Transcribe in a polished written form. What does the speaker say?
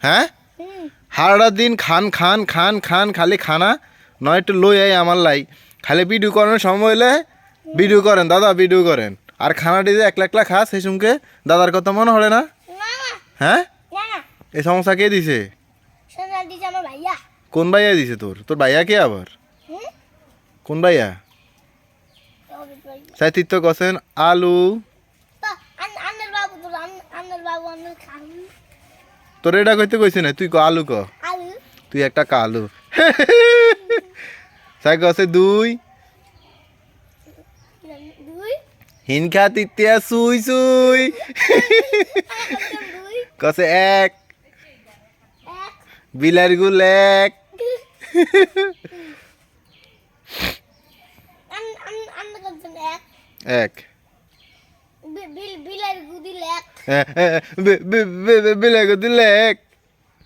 হ্যাঁ সারাটা দিন খান খান খান খান খালি খানা নয় একটু লই আই আমার লাই খালি ভিডিও করানোর সময় হইলে ভিডিও করেন দাদা ভিডিও করেন আর খানাটি যে একলা একলা খাস সেই সঙ্গে দাদার কথা মনে হলে না হ্যাঁ এই সমস্যা কে দিছে কোন ভাইয়া দিছে তোর তোর ভাইয়া কে আবার কোন ভাইয়া সাহিত্য কছেন আলু তোর এটা কইতে কইছে না তুই ক আলু ক তুই একটা কালু সাই কছে দুই হিনখা তিতিয়া সুই সুই কছে এক বিলার গুল এক এক বিলার গুদিল এক